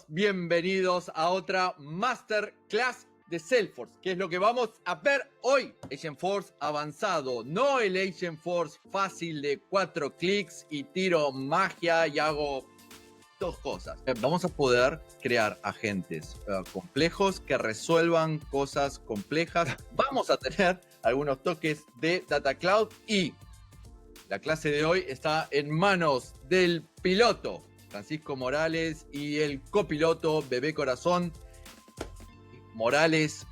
Bienvenidos a otra Masterclass de Salesforce. ¿Qué es lo que vamos a ver hoy? Agentforce avanzado, no el Agentforce fácil de 4 clics y tiro magia y hago dos cosas. Vamos a poder crear agentes complejos que resuelvan cosas complejas. Vamos a tener algunos toques de Data Cloud y la clase de hoy está en manos del piloto Francisco Morales y el copiloto Bebé Corazón Morales.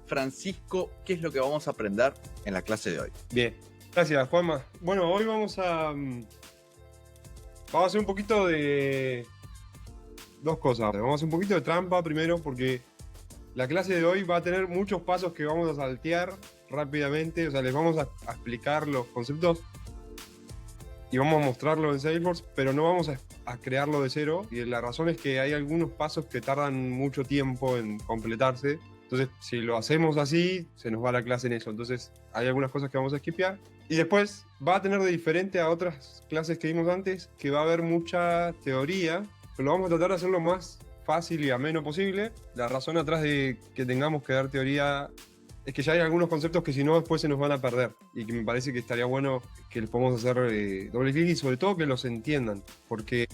Francisco, ¿qué es lo que vamos a aprender en la clase de hoy? Bien, gracias Juanma. Bueno, hoy vamos a hacer un poquito de dos cosas. Vamos a hacer un poquito de trampa primero porque la clase de hoy va a tener muchos pasos que vamos a saltear rápidamente. O sea, les vamos a explicar los conceptos y vamos a mostrarlo en Salesforce, pero no vamos a crearlo de cero. Y la razón es que hay algunos pasos que tardan mucho tiempo en completarse. Entonces, si lo hacemos así, se nos va la clase en eso. Entonces, hay algunas cosas que vamos a skipear. Y después va a tener de diferente a otras clases que vimos antes, que va a haber mucha teoría, pero lo vamos a tratar de hacer lo más fácil y ameno posible. La razón atrás de que tengamos que dar teoría es que ya hay algunos conceptos que si no después se nos van a perder y que me parece que estaría bueno que les podamos hacer doble clic y sobre todo que los entiendan, porque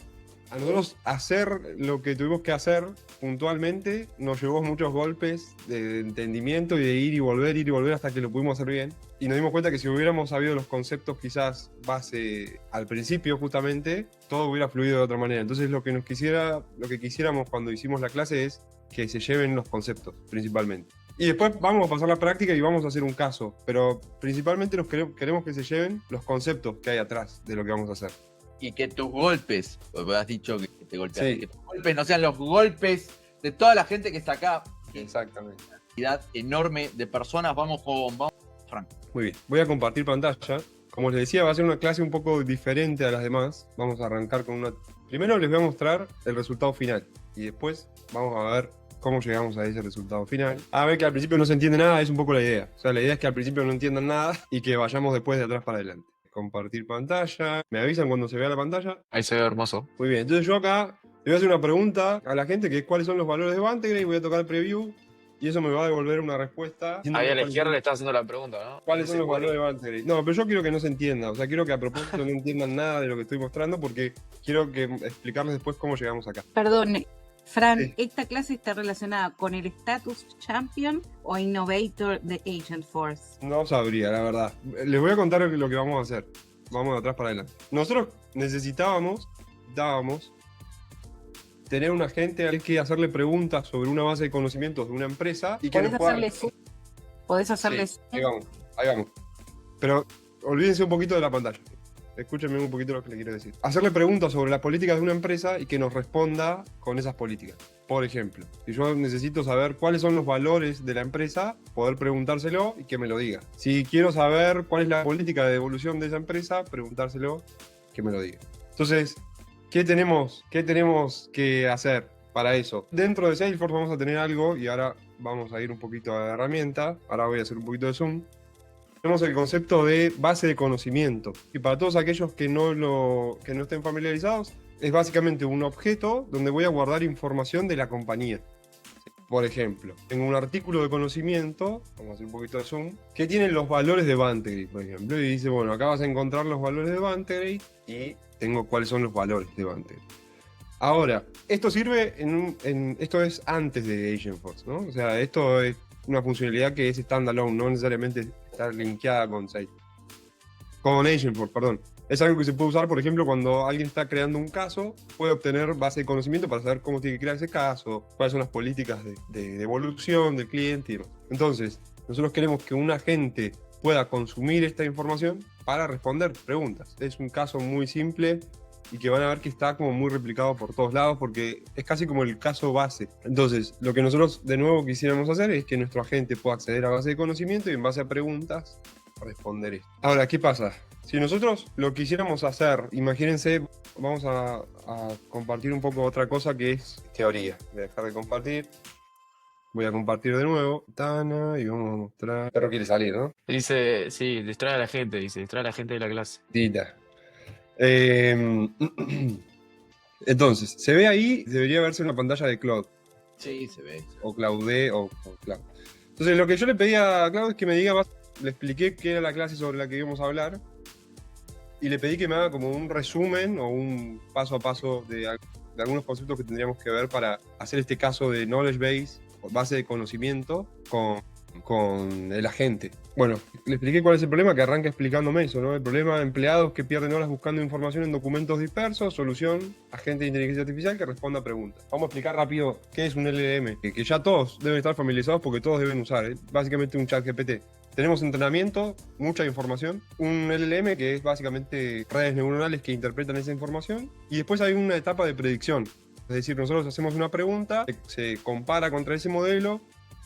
a nosotros hacer lo que tuvimos que hacer puntualmente nos llevó muchos golpes de entendimiento y de ir y volver hasta que lo pudimos hacer bien. Y nos dimos cuenta que si hubiéramos sabido los conceptos quizás base al principio justamente, todo hubiera fluido de otra manera. Entonces lo que quisiéramos cuando hicimos la clase es que se lleven los conceptos principalmente. Y después vamos a pasar la práctica y vamos a hacer un caso, pero principalmente queremos que se lleven los conceptos que hay atrás de lo que vamos a hacer. Y que tus golpes, porque has dicho que te golpeaste, Sí. que tus golpes no sean los golpes de toda la gente que está acá. Exactamente. Una cantidad enorme de personas. Vamos, Frank. Muy bien, voy a compartir pantalla. Como les decía, va a ser una clase un poco diferente a las demás. Vamos a arrancar con una... Primero les voy a mostrar el resultado final y después vamos a ver cómo llegamos a ese resultado final. A ver que al principio no se entiende nada, es un poco la idea. O sea, la idea es que al principio no entiendan nada y que vayamos después de atrás para adelante. Compartir pantalla. ¿Me avisan cuando se vea la pantalla? Ahí se ve hermoso. Muy bien, entonces yo acá le voy a hacer una pregunta a la gente que es cuáles son los valores de Vantegrade, voy a tocar preview y eso me va a devolver una respuesta. Ahí a la izquierda le está haciendo la pregunta, ¿no? ¿Cuáles son los valores de Vantegrade? No, pero yo quiero que no se entienda, o sea, quiero que a propósito no entiendan nada de lo que estoy mostrando porque quiero explicarles después cómo llegamos acá. Perdón, Fran, Sí. ¿esta clase está relacionada con el Status Champion o Innovator de Agentforce? No sabría, la verdad. Les voy a contar lo que vamos a hacer. Vamos de atrás para adelante. Nosotros necesitábamos tener un agente al que hacerle preguntas sobre una base de conocimientos de una empresa y que ¿Podés nos pueda... hacerle zoom? ¿Podés hacerle Sí, zoom? ahí vamos. Pero olvídense un poquito de la pantalla. Escúchenme un poquito lo que le quiero decir. Hacerle preguntas sobre las políticas de una empresa y que nos responda con esas políticas. Por ejemplo, si yo necesito saber cuáles son los valores de la empresa, poder preguntárselo y que me lo diga. Si quiero saber cuál es la política de devolución de esa empresa, preguntárselo, que me lo diga. Entonces, ¿qué tenemos que hacer para eso? Dentro de Salesforce vamos a tener algo, y ahora vamos a ir un poquito a la herramienta. Ahora voy a hacer un poquito de zoom. Tenemos el concepto de base de conocimiento. Y para todos aquellos que no estén familiarizados, es básicamente un objeto donde voy a guardar información de la compañía. Por ejemplo, tengo un artículo de conocimiento, vamos a hacer un poquito de zoom, que tiene los valores de Vantegrade, por ejemplo. Y dice, bueno, acá vas a encontrar los valores de Vantegrade y tengo cuáles son los valores de Vantegrade. Ahora, esto sirve esto es antes de Agentforce, ¿no? O sea, esto es una funcionalidad que es standalone, no necesariamente está linkeada con Agentforce, perdón. Es algo que se puede usar, por ejemplo, cuando alguien está creando un caso, puede obtener base de conocimiento para saber cómo tiene que crear ese caso, cuáles son las políticas de devolución del cliente y demás. Entonces, nosotros queremos que un agente pueda consumir esta información para responder preguntas. Es un caso muy simple y que van a ver que está como muy replicado por todos lados porque es casi como el caso base. Entonces, lo que nosotros de nuevo quisiéramos hacer es que nuestro agente pueda acceder a base de conocimiento y en base a preguntas responder esto. Ahora, ¿qué pasa? Si nosotros lo quisiéramos hacer, imagínense, vamos a compartir un poco otra cosa que es teoría. Voy a dejar de compartir. Voy a compartir de nuevo. Tana, y vamos a mostrar. El perro quiere salir, ¿no? Dice, sí, distrae a la gente de la clase. Tita. Entonces, se ve ahí, debería verse una pantalla de Claude, Sí, se ve. o Claude, o Cloud. Entonces, lo que yo le pedí a Claude es que me diga más, le expliqué qué era la clase sobre la que íbamos a hablar, y le pedí que me haga como un resumen o un paso a paso de algunos conceptos que tendríamos que ver para hacer este caso de knowledge base, o base de conocimiento, con el agente. Bueno, le expliqué cuál es el problema, que arranca explicándome eso, ¿no? El problema de empleados que pierden horas buscando información en documentos dispersos, solución, agente de inteligencia artificial que responda a preguntas. Vamos a explicar rápido qué es un LLM, que ya todos deben estar familiarizados porque todos deben usar, ¿eh? Básicamente un chat GPT. Tenemos entrenamiento, mucha información, un LLM que es básicamente redes neuronales que interpretan esa información, y después hay una etapa de predicción. Es decir, nosotros hacemos una pregunta, se compara contra ese modelo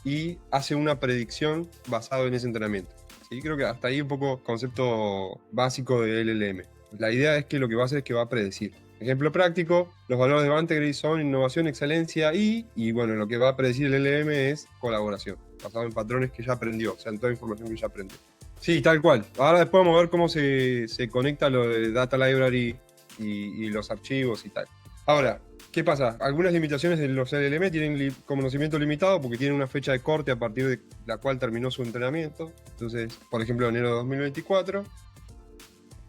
y hace una predicción basado en ese entrenamiento. ¿Sí? Creo que hasta ahí un poco concepto básico de LLM. La idea es que lo que va a hacer es que va a predecir. Ejemplo práctico, los valores de Vantegris son innovación, excelencia y bueno, lo que va a predecir el LLM es colaboración, basado en patrones que ya aprendió, o sea, en toda información que ya aprendió. Sí, tal cual. Ahora después vamos a ver cómo se conecta lo de Data Library y los archivos y tal. Ahora, ¿qué pasa? Algunas limitaciones de los LLM tienen conocimiento limitado porque tienen una fecha de corte a partir de la cual terminó su entrenamiento. Entonces, por ejemplo, enero de 2024.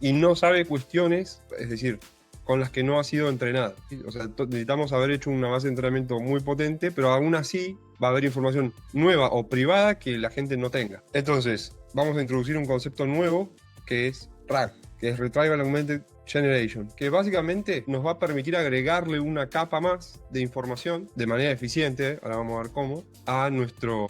Y no sabe cuestiones, es decir, con las que no ha sido entrenado. O sea, necesitamos haber hecho una base de entrenamiento muy potente, pero aún así va a haber información nueva o privada que la gente no tenga. Entonces, vamos a introducir un concepto nuevo que es RAG, que es Retrieval Augmented Generation, que básicamente nos va a permitir agregarle una capa más de información de manera eficiente, ahora vamos a ver cómo, a nuestro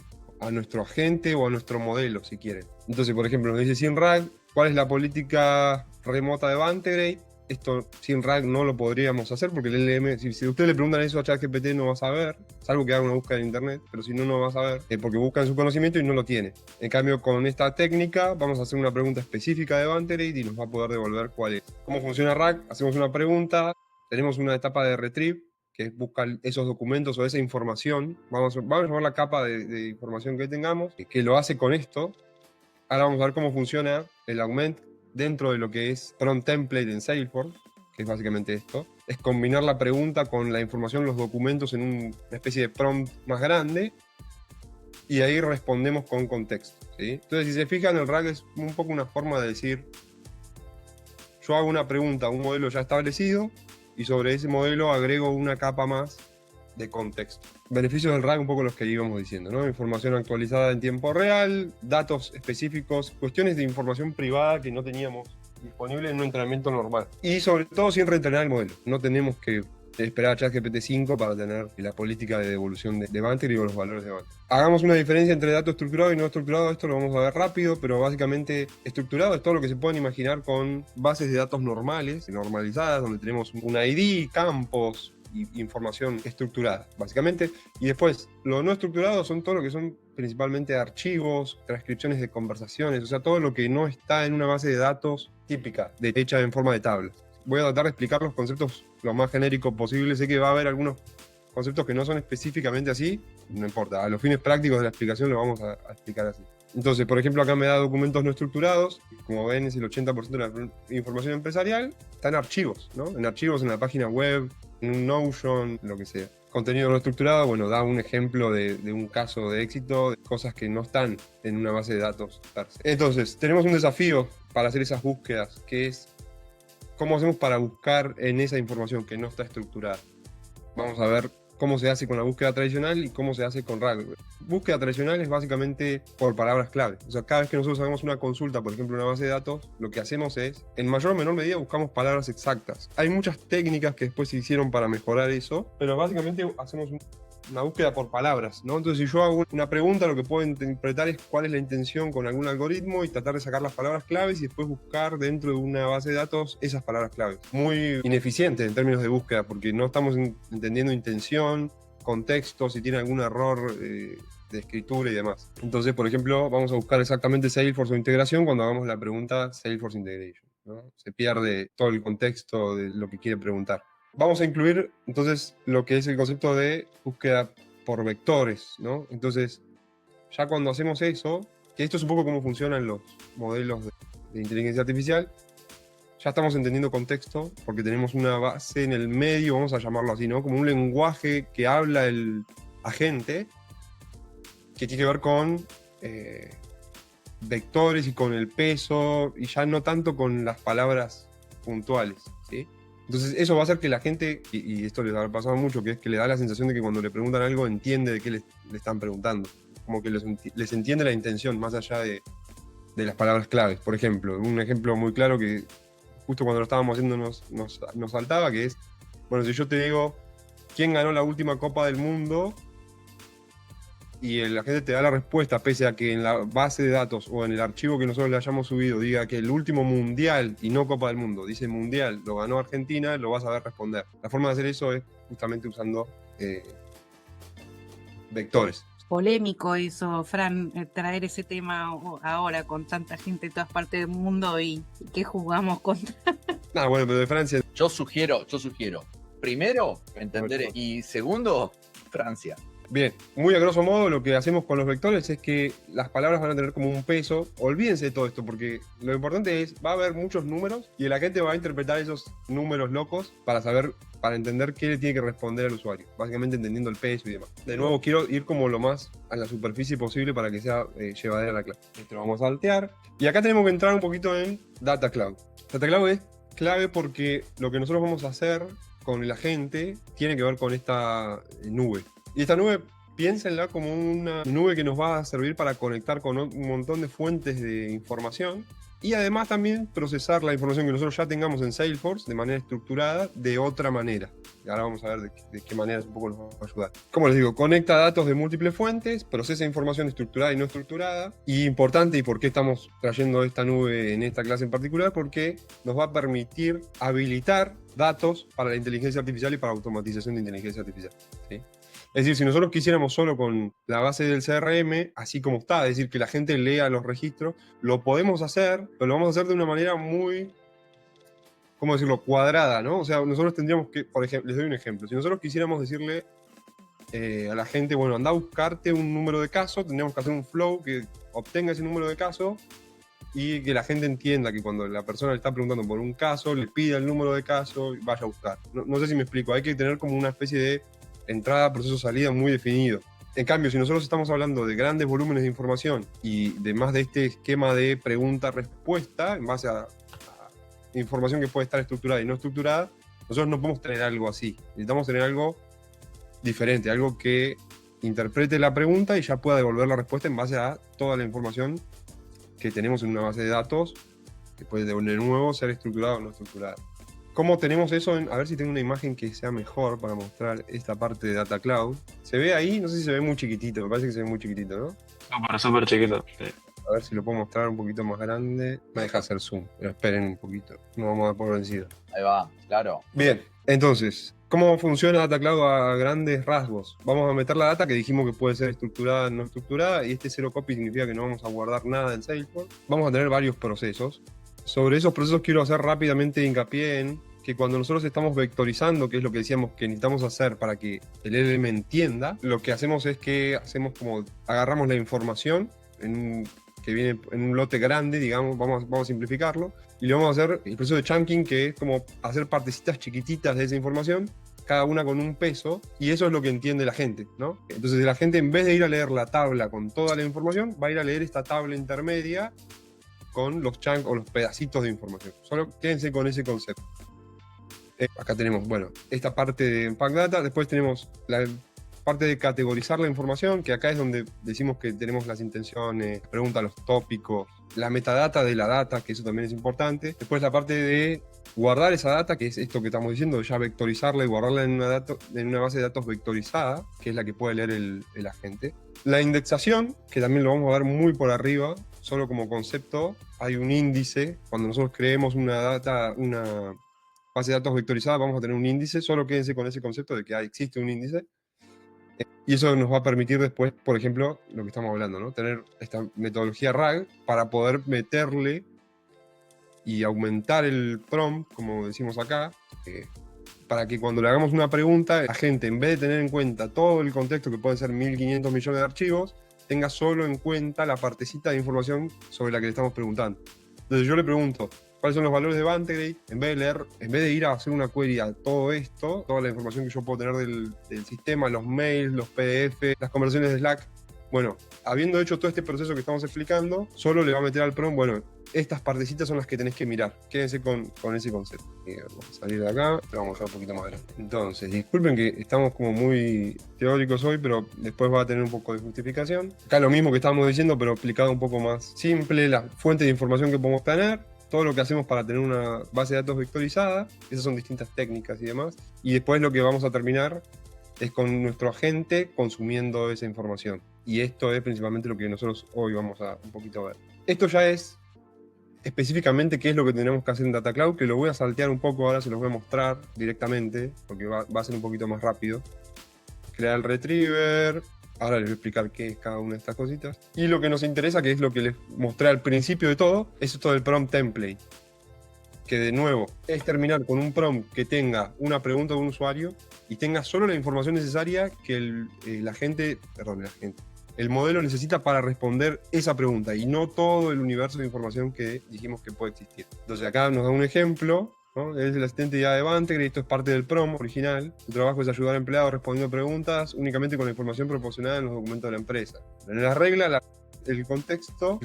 agente o a nuestro modelo, si quieren. Entonces, por ejemplo, nos dice sin RAG, ¿cuál es la política remota de Vantegrade? Esto sin RAG no lo podríamos hacer porque el LLM, si ustedes le preguntan eso a ChatGPT no va a saber, salvo que haga una búsqueda en internet, pero si no, no va a saber, porque busca en su conocimiento y no lo tiene. En cambio, con esta técnica vamos a hacer una pregunta específica de Vantegrade y nos va a poder devolver cuál es. ¿Cómo funciona RAG? Hacemos una pregunta, tenemos una etapa de retrieve, que es buscar esos documentos o esa información. Vamos a llamar la capa de información que tengamos, que lo hace con esto. Ahora vamos a ver cómo funciona el augment dentro de lo que es prompt template en Salesforce, que es básicamente esto. Es combinar la pregunta con la información, los documentos en una especie de prompt más grande y ahí respondemos con contexto, ¿sí? Entonces, si se fijan, el RAG es un poco una forma de decir, yo hago una pregunta a un modelo ya establecido y sobre ese modelo agrego una capa más de contexto. Beneficios del RAG, un poco los que íbamos diciendo, ¿no? Información actualizada en tiempo real, datos específicos, cuestiones de información privada que no teníamos disponible en un entrenamiento normal. Y sobre todo sin reentrenar el modelo. No tenemos que esperar a ChatGPT 5 para tener la política de devolución de Vantegrade o los valores de Vantegrade. Hagamos una diferencia entre dato estructurado y no estructurado. Esto lo vamos a ver rápido, pero básicamente estructurado es todo lo que se pueden imaginar con bases de datos normales, normalizadas, donde tenemos un ID, campos, información estructurada, básicamente. Y después, lo no estructurado son todo lo que son principalmente archivos, transcripciones de conversaciones, o sea, todo lo que no está en una base de datos típica, hecha en forma de tabla. Voy a tratar de explicar los conceptos lo más genéricos posible. Sé que va a haber algunos conceptos que no son específicamente así, no importa, a los fines prácticos de la explicación lo vamos a explicar así. Entonces, por ejemplo, acá me da documentos no estructurados, como ven es el 80% de la información empresarial, está en archivos, ¿no? En archivos, en la página web, en un Notion, lo que sea. Contenido no estructurado, bueno, da un ejemplo de un caso de éxito, de cosas que no están en una base de datos. Entonces, tenemos un desafío para hacer esas búsquedas, que es cómo hacemos para buscar en esa información que no está estructurada. Vamos a ver cómo se hace con la búsqueda tradicional y cómo se hace con RAG. Búsqueda tradicional es básicamente por palabras clave. O sea, cada vez que nosotros hacemos una consulta, por ejemplo, en una base de datos, lo que hacemos es, en mayor o menor medida, buscamos palabras exactas. Hay muchas técnicas que después se hicieron para mejorar eso, pero básicamente hacemos una búsqueda por palabras, ¿no? Entonces, si yo hago una pregunta, lo que puedo interpretar es cuál es la intención con algún algoritmo y tratar de sacar las palabras claves y después buscar dentro de una base de datos esas palabras claves. Muy ineficiente en términos de búsqueda, porque no estamos entendiendo intención, contexto, si tiene algún error de escritura y demás. Entonces, por ejemplo, vamos a buscar exactamente Salesforce o integración cuando hagamos la pregunta Salesforce Integration, ¿no? Se pierde todo el contexto de lo que quiere preguntar. Vamos a incluir entonces lo que es el concepto de búsqueda por vectores, ¿no? Entonces, ya cuando hacemos eso, que esto es un poco cómo funcionan los modelos de inteligencia artificial, ya estamos entendiendo contexto, porque tenemos una base en el medio, vamos a llamarlo así, ¿no? Como un lenguaje que habla el agente, que tiene que ver con vectores y con el peso, y ya no tanto con las palabras puntuales, ¿sí? Entonces eso va a hacer que la gente, y esto les ha pasado mucho, que es que le da la sensación de que cuando le preguntan algo entiende de qué le están preguntando. Como que les entiende la intención, más allá de las palabras claves. Por ejemplo, un ejemplo muy claro que justo cuando lo estábamos haciendo nos saltaba, que es, bueno, si yo te digo, ¿quién ganó la última Copa del Mundo? Y la gente te da la respuesta, pese a que en la base de datos o en el archivo que nosotros le hayamos subido diga que el último mundial y no Copa del Mundo, dice mundial, lo ganó Argentina, lo vas a ver responder. La forma de hacer eso es justamente usando vectores. Polémico eso, Fran, traer ese tema ahora con tanta gente de todas partes del mundo y que jugamos contra. Ah, bueno, pero de Francia. Yo sugiero, primero, entender, y segundo, Francia. Bien, muy a grosso modo lo que hacemos con los vectores es que las palabras van a tener como un peso. Olvídense de todo esto, porque lo importante es, va a haber muchos números y la gente va a interpretar esos números locos para entender qué le tiene que responder al usuario, básicamente entendiendo el peso y demás. De nuevo, quiero ir como lo más a la superficie posible para que sea llevadera la clase. Esto lo vamos a saltear. Y acá tenemos que entrar un poquito en Data Cloud. Data Cloud es clave porque lo que nosotros vamos a hacer con el agente tiene que ver con esta nube. Y esta nube, piénsenla como una nube que nos va a servir para conectar con un montón de fuentes de información y además también procesar la información que nosotros ya tengamos en Salesforce de manera estructurada de otra manera. Y ahora vamos a ver de qué manera un poco nos va a ayudar. Como les digo, conecta datos de múltiples fuentes, procesa información estructurada y no estructurada. Y importante, y por qué estamos trayendo esta nube en esta clase en particular, porque nos va a permitir habilitar datos para la inteligencia artificial y para automatización de inteligencia artificial, ¿sí? Es decir, si nosotros quisiéramos solo con la base del CRM, así como está, es decir, que la gente lea los registros, lo podemos hacer, pero lo vamos a hacer de una manera muy, ¿cómo decirlo?, cuadrada, ¿no? O sea, nosotros tendríamos que, por ejemplo, les doy un ejemplo, si nosotros quisiéramos decirle a la gente, bueno, anda a buscarte un número de caso, tendríamos que hacer un flow que obtenga ese número de caso y que la gente entienda que cuando la persona le está preguntando por un caso, le pida el número de caso y vaya a buscar. No sé si me explico, hay que tener como una especie de entrada, proceso, salida muy definido. En cambio, si nosotros estamos hablando de grandes volúmenes de información y de más de este esquema de pregunta-respuesta en base a información que puede estar estructurada y no estructurada, nosotros no podemos tener algo así. Necesitamos tener algo diferente, algo que interprete la pregunta y ya pueda devolver la respuesta en base a toda la información que tenemos en una base de datos, que puede de nuevo ser estructurada o no estructurada. ¿Cómo tenemos eso? A ver si tengo una imagen que sea mejor para mostrar esta parte de Data Cloud. ¿Se ve ahí? No sé si se ve muy chiquitito, me parece que se ve muy chiquitito, ¿no? Súper chiquito. Sí. A ver si lo puedo mostrar un poquito más grande. Me deja hacer zoom, pero esperen un poquito. No vamos a dar por vencido. Ahí va, claro. Bien, entonces, ¿cómo funciona Data Cloud a grandes rasgos? Vamos a meter la data que dijimos que puede ser estructurada, no estructurada, y este zero copy significa que no vamos a guardar nada en Salesforce. Vamos a tener varios procesos. Sobre esos procesos quiero hacer rápidamente hincapié en que cuando nosotros estamos vectorizando, que es lo que decíamos que necesitamos hacer para que el LLM entienda, lo que hacemos es que agarramos la información que viene en un lote grande, digamos, vamos a simplificarlo, y le vamos a hacer el proceso de chunking, que es como hacer partecitas chiquititas de esa información, cada una con un peso, y eso es lo que entiende la gente, ¿no? Entonces la gente, en vez de ir a leer la tabla con toda la información, va a ir a leer esta tabla intermedia con los chunks o los pedacitos de información. Solo quédense con ese concepto. Acá tenemos, bueno, esta parte de Impact Data, después tenemos la parte de categorizar la información, que acá es donde decimos que tenemos las intenciones, preguntas, los tópicos, la metadata de la data, que eso también es importante. Después la parte de guardar esa data, que es esto que estamos diciendo, ya vectorizarla y guardarla en una base de datos vectorizada, que es la que puede leer el agente. La indexación, que también lo vamos a ver muy por arriba, solo como concepto. Hay un índice, cuando nosotros creemos una base de datos vectorizada, vamos a tener un índice, solo quédense con ese concepto de que existe un índice. Y eso nos va a permitir después, por ejemplo, lo que estamos hablando, ¿no? Tener esta metodología RAG para poder meterle y aumentar el prompt, como decimos acá, para que cuando le hagamos una pregunta, la gente, en vez de tener en cuenta todo el contexto, que pueden ser 1.500 millones de archivos, tenga solo en cuenta la partecita de información sobre la que le estamos preguntando. Entonces yo le pregunto, cuáles son los valores de Vantegrade, en vez de ir a hacer una query a todo esto, toda la información que yo puedo tener del sistema, los mails, los PDF, las conversaciones de Slack. Bueno, habiendo hecho todo este proceso que estamos explicando, solo le va a meter al prompt, bueno, estas partecitas son las que tenés que mirar. Quédense con ese concepto. Vamos a salir de acá, lo vamos a dejar un poquito más grande. Entonces, disculpen que estamos como muy teóricos hoy, pero después va a tener un poco de justificación. Acá lo mismo que estábamos diciendo, pero explicado un poco más simple, la fuente de información que podemos tener, todo lo que hacemos para tener una base de datos vectorizada, esas son distintas técnicas y demás. Y después lo que vamos a terminar es con nuestro agente consumiendo esa información. Y esto es principalmente lo que nosotros hoy vamos a un poquito ver. Esto ya es específicamente qué es lo que tenemos que hacer en Data Cloud, que lo voy a saltear un poco, ahora se los voy a mostrar directamente, porque va a ser un poquito más rápido. Crear el retriever, ahora les voy a explicar qué es cada una de estas cositas. Y lo que nos interesa, que es lo que les mostré al principio de todo, es esto del prompt template. Que de nuevo, es terminar con un prompt que tenga una pregunta de un usuario y tenga solo la información necesaria que el modelo necesita para responder esa pregunta y no todo el universo de información que dijimos que puede existir. Entonces acá nos da un ejemplo, ¿no? Es el asistente de Vantegrade, esto es parte del prompt original. Su trabajo es ayudar a empleados respondiendo preguntas únicamente con la información proporcionada en los documentos de la empresa. En la regla, el contexto,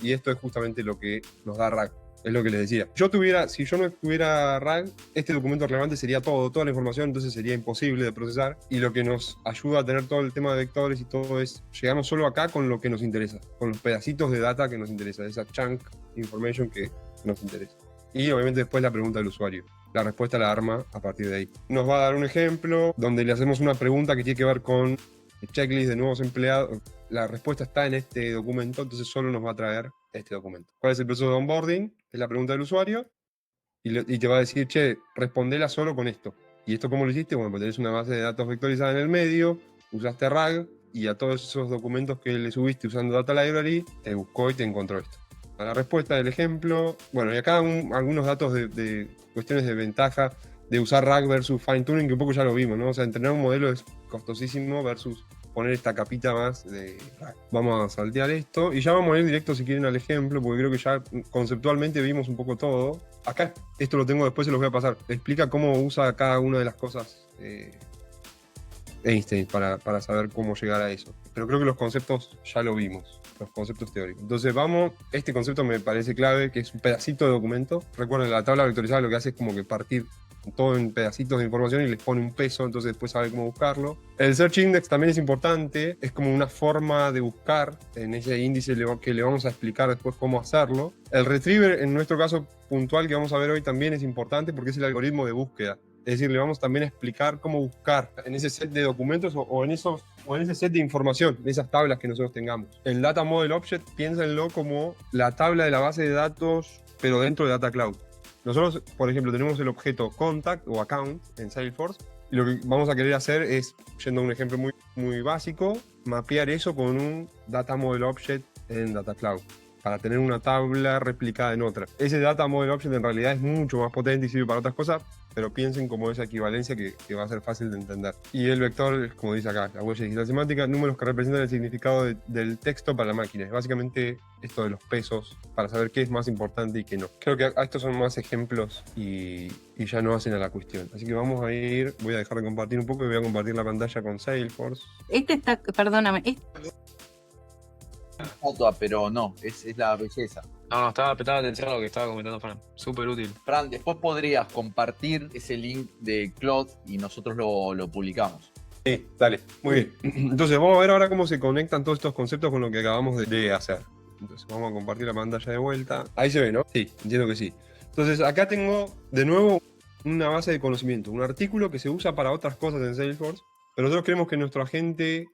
y esto es justamente lo que nos da RAG. Es lo que les decía. Si yo no tuviera RAG, este documento relevante sería toda la información, entonces sería imposible de procesar. Y lo que nos ayuda a tener todo el tema de vectores y todo es, llegamos solo acá con lo que nos interesa, con los pedacitos de data que nos interesa, esa chunk information que nos interesa. Y obviamente después la pregunta del usuario. La respuesta la arma a partir de ahí. Nos va a dar un ejemplo donde le hacemos una pregunta que tiene que ver con el checklist de nuevos empleados. La respuesta está en este documento, entonces solo nos va a traer este documento. ¿Cuál es el proceso de onboarding? Es la pregunta del usuario y te va a decir, che, respondela solo con esto. ¿Y esto cómo lo hiciste? Bueno, pues tenés una base de datos vectorizada en el medio, usaste RAG y a todos esos documentos que le subiste usando Data Library, te buscó y te encontró esto. A la respuesta del ejemplo, bueno, y acá algunos datos de cuestiones de ventaja de usar RAG versus fine tuning, que un poco ya lo vimos, ¿no? O sea, entrenar un modelo es costosísimo versus poner esta capita más de RAG. Vamos a saltear esto y ya vamos a ir directo si quieren al ejemplo, porque creo que ya conceptualmente vimos un poco todo. Acá, esto lo tengo después, se los voy a pasar. Explica cómo usa cada una de las cosas Einstein para saber cómo llegar a eso. Pero creo que los conceptos ya lo vimos, los conceptos teóricos. Entonces este concepto me parece clave, que es un pedacito de documento. Recuerden, la tabla vectorizada lo que hace es como que partir todo en pedacitos de información y les pone un peso, entonces después sabe cómo buscarlo. El search index también es importante, es como una forma de buscar en ese índice que le vamos a explicar después cómo hacerlo. El retriever, en nuestro caso puntual que vamos a ver hoy, también es importante porque es el algoritmo de búsqueda. Es decir, le vamos también a explicar cómo buscar en ese set de documentos o en ese set de información, en esas tablas que nosotros tengamos. El Data Model Object, piénsenlo como la tabla de la base de datos, pero dentro de Data Cloud. Nosotros, por ejemplo, tenemos el objeto contact o account en Salesforce y lo que vamos a querer hacer es, yendo a un ejemplo muy, muy básico, mapear eso con un Data Model Object en Data Cloud para tener una tabla replicada en otra. Ese Data Model Object en realidad es mucho más potente y sirve para otras cosas, pero piensen como esa equivalencia que va a ser fácil de entender. Y el vector es, como dice acá, la huella digital semántica, números que representan el significado del texto para la máquina. Es básicamente esto de los pesos, para saber qué es más importante y qué no. Creo que estos son más ejemplos y ya no hacen a la cuestión. Así que vamos a ir, voy a dejar de compartir un poco y voy a compartir la pantalla con Salesforce. Perdóname, Mutua, pero no, es la belleza. No, estaba prestando atención a lo que estaba comentando Fran. Súper útil. Fran, después podrías compartir ese link de Claude y nosotros lo publicamos. Sí, dale, muy bien. Entonces vamos a ver ahora cómo se conectan todos estos conceptos con lo que acabamos de hacer. Entonces vamos a compartir la pantalla de vuelta. Ahí se ve, ¿no? Sí, entiendo que sí. Entonces acá tengo de nuevo una base de conocimiento, un artículo que se usa para otras cosas en Salesforce, pero nosotros queremos que nuestro agente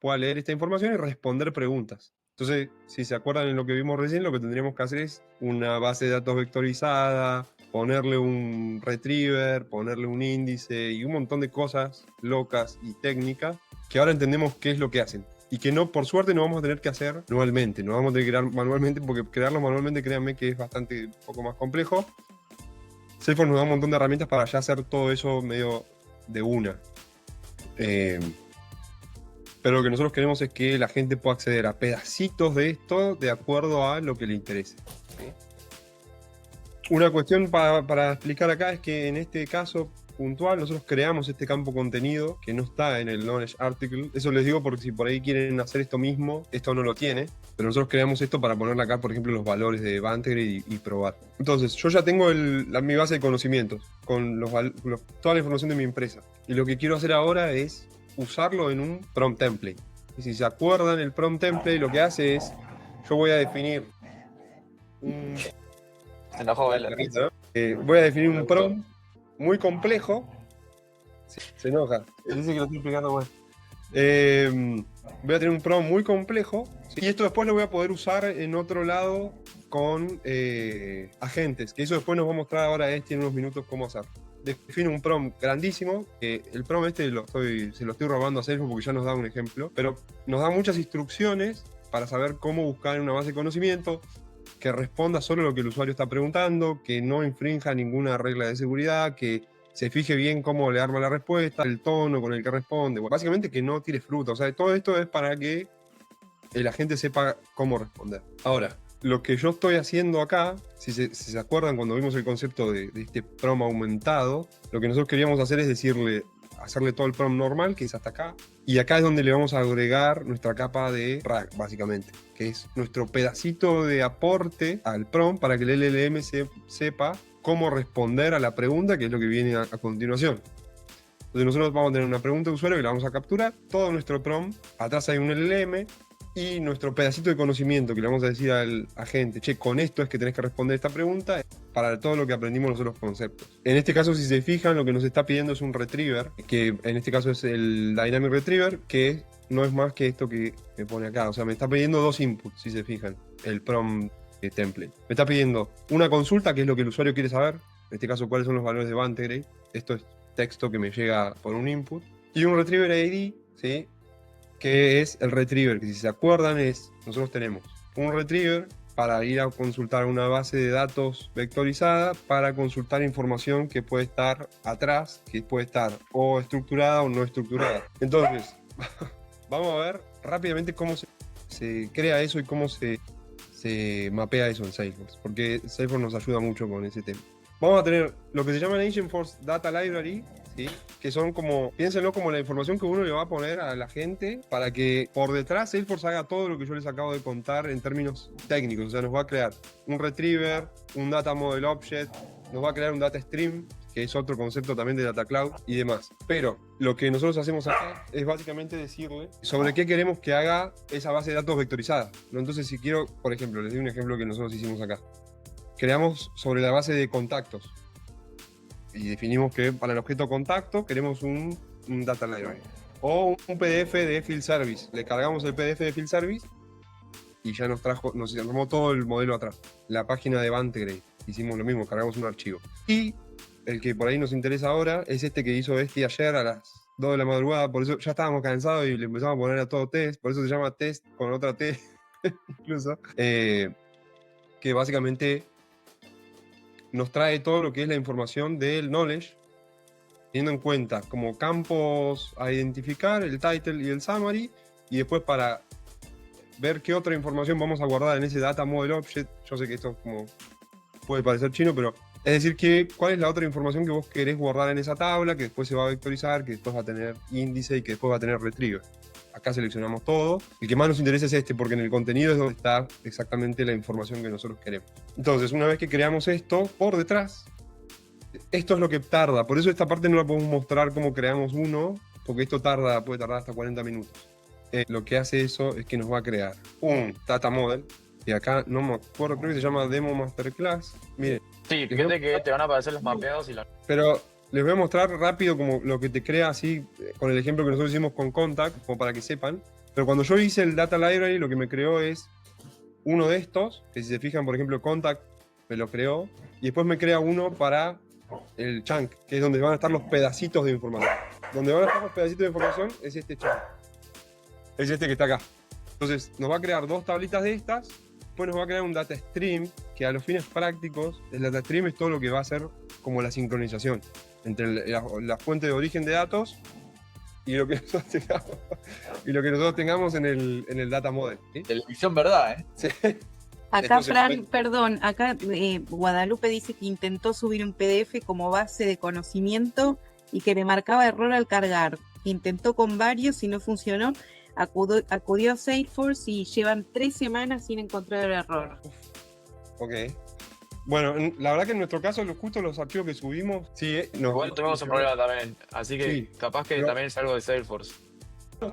pueda leer esta información y responder preguntas. Entonces, si se acuerdan en lo que vimos recién, lo que tendríamos que hacer es una base de datos vectorizada, ponerle un retriever, ponerle un índice y un montón de cosas locas y técnicas que ahora entendemos qué es lo que hacen. Y que no, por suerte, no vamos a tener que hacer manualmente. No vamos a tener que crear manualmente, porque crearlo manualmente, créanme que es bastante un poco más complejo. Salesforce nos da un montón de herramientas para ya hacer todo eso medio de una. Pero lo que nosotros queremos es que la gente pueda acceder a pedacitos de esto de acuerdo a lo que le interese. ¿Sí? Una cuestión para explicar acá es que en este caso puntual nosotros creamos este campo contenido que no está en el Knowledge Article. Eso les digo porque si por ahí quieren hacer esto mismo, esto no lo tiene, pero nosotros creamos esto para ponerle acá, por ejemplo, los valores de Vantegrade y probar. Entonces, yo ya tengo mi base de conocimientos con toda la información de mi empresa. Y lo que quiero hacer ahora es usarlo en un prompt template. Y si se acuerdan, el prompt template lo que hace es, yo voy a definir un... Se enojó él. voy a definir un prompt muy complejo. Sí, se enoja. Dice que lo estoy explicando mal. Voy a tener un prompt muy complejo. ¿Sí? Y esto después lo voy a poder usar en otro lado con agentes. Que eso después nos va a mostrar ahora en unos minutos cómo hacer. Defino un prompt grandísimo. El prompt se lo estoy robando a Salesforce porque ya nos da un ejemplo. Pero nos da muchas instrucciones para saber cómo buscar en una base de conocimiento que responda solo lo que el usuario está preguntando, que no infrinja ninguna regla de seguridad, que se fije bien cómo le arma la respuesta, el tono con el que responde. Bueno, básicamente que no tire fruta. O sea, todo esto es para que el agente sepa cómo responder. Ahora, lo que yo estoy haciendo acá, si se acuerdan cuando vimos el concepto de este prompt aumentado, lo que nosotros queríamos hacer es hacerle todo el prompt normal, que es hasta acá, y acá es donde le vamos a agregar nuestra capa de RAG, básicamente, que es nuestro pedacito de aporte al prompt para que el LLM sepa cómo responder a la pregunta, que es lo que viene a continuación. Entonces nosotros vamos a tener una pregunta de usuario que la vamos a capturar, todo nuestro prompt, atrás hay un LLM, y nuestro pedacito de conocimiento que le vamos a decir al agente, che, con esto es que tenés que responder esta pregunta, para todo lo que aprendimos nosotros conceptos. En este caso, si se fijan, lo que nos está pidiendo es un retriever, que en este caso es el Dynamic Retriever, que no es más que esto que me pone acá. O sea, me está pidiendo dos inputs, si se fijan, el prompt template. Me está pidiendo una consulta, que es lo que el usuario quiere saber, en este caso, cuáles son los valores de Vantegrade. Esto es texto que me llega por un input. Y un Retriever ID, ¿sí? Que es el retriever, que si se acuerdan nosotros tenemos un retriever para ir a consultar una base de datos vectorizada, para consultar información que puede estar atrás, que puede estar o estructurada o no estructurada. Entonces, vamos a ver rápidamente cómo se crea eso y cómo se mapea eso en Salesforce, porque Salesforce nos ayuda mucho con ese tema. Vamos a tener lo que se llama Agentforce Data Library, ¿sí? Que son como, piénsenlo como la información que uno le va a poner a la gente para que por detrás Salesforce haga todo lo que yo les acabo de contar en términos técnicos. O sea, nos va a crear un retriever, un data model object, nos va a crear un data stream, que es otro concepto también de Data Cloud y demás. Pero lo que nosotros hacemos acá es básicamente decirle sobre qué queremos que haga esa base de datos vectorizada, ¿no? Entonces, si quiero, por ejemplo, les doy un ejemplo que nosotros hicimos acá. Creamos sobre la base de contactos y definimos que para el objeto contacto queremos un data library o un PDF de field service. Le cargamos el PDF de field service y ya nos armó todo el modelo atrás. La página de Vantegrade hicimos lo mismo, cargamos un archivo. Y el que por ahí nos interesa ahora es este que hizo ayer a las 2 de la madrugada, por eso ya estábamos cansados y le empezamos a poner a todo test, por eso se llama test con otra T incluso, que básicamente nos trae todo lo que es la información del knowledge, teniendo en cuenta como campos a identificar, el title y el summary, y después para ver qué otra información vamos a guardar en ese data model object. Yo sé que esto como puede parecer chino, pero es decir, cuál es la otra información que vos querés guardar en esa tabla, que después se va a vectorizar, que después va a tener índice y que después va a tener retriever. Acá seleccionamos todo. El que más nos interesa es este, porque en el contenido es donde está exactamente la información que nosotros queremos. Entonces, una vez que creamos esto, por detrás, esto es lo que tarda. Por eso esta parte no la podemos mostrar cómo creamos uno, porque esto puede tardar hasta 40 minutos. Lo que hace eso es que nos va a crear un data model, y acá no me acuerdo, creo que se llama Demo Masterclass. Miren. Sí, fíjate que te van a aparecer los mapeados y la... Pero les voy a mostrar rápido como lo que te crea así, con el ejemplo que nosotros hicimos con Contact, como para que sepan. Pero cuando yo hice el Data Library, lo que me creó es uno de estos, que si se fijan, por ejemplo, Contact me lo creó, y después me crea uno para el chunk, que es donde van a estar los pedacitos de información. Donde van a estar los pedacitos de información es este chunk. Es este que está acá. Entonces nos va a crear dos tablitas de estas. Después nos va a crear un data stream, que a los fines prácticos, el data stream es todo lo que va a hacer como la sincronización entre la fuente de origen de datos y lo que nosotros tengamos en el data model. ¿Sí? Televisión, ¿verdad? Sí. Acá, Entonces, Fran, perdón, acá Guadalupe dice que intentó subir un PDF como base de conocimiento y que le marcaba error al cargar. Intentó con varios y no funcionó. Acudió a Salesforce y llevan 3 semanas sin encontrar el error. Ok. Bueno, la verdad que en nuestro caso, justo los archivos que subimos, sí, Igual tuvimos un problema también, así que Sí, capaz que pero- también es algo de Salesforce.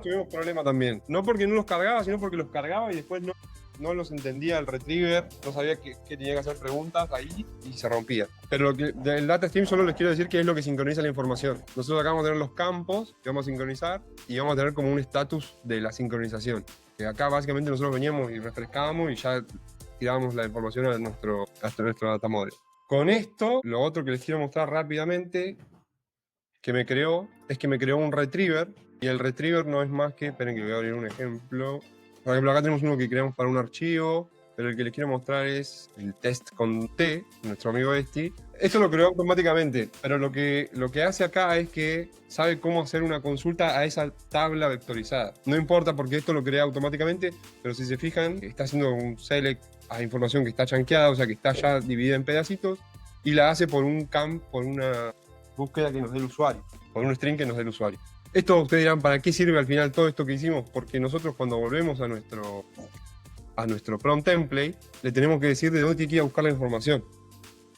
tuvimos problema también. No porque no los cargaba, sino porque los cargaba y después no los entendía el retriever, no sabía que tenía que hacer preguntas ahí y se rompía. Pero del data stream solo les quiero decir que es lo que sincroniza la información. Nosotros acá vamos a tener los campos que vamos a sincronizar y vamos a tener como un estatus de la sincronización. Que acá básicamente nosotros veníamos y refrescábamos y ya tirábamos la información a nuestro data model. Con esto, lo otro que les quiero mostrar rápidamente que me creó es que me creó un retriever y el retriever no es más que, esperen que voy a abrir un ejemplo. Por ejemplo, acá tenemos uno que creamos para un archivo, pero el que les quiero mostrar es el test con T, nuestro amigo Esti. Esto lo creó automáticamente, pero lo que hace acá es que sabe cómo hacer una consulta a esa tabla vectorizada. No importa porque esto lo crea automáticamente, pero si se fijan, está haciendo un select a información que está chunkeada, o sea que está ya dividida en pedacitos, y la hace por un camp, por una búsqueda que nos dé el usuario, por un string que nos dé el usuario. Esto ustedes dirán, ¿para qué sirve al final todo esto que hicimos? Porque nosotros cuando volvemos a nuestro prompt template, le tenemos que decir de dónde tiene que ir a buscar la información.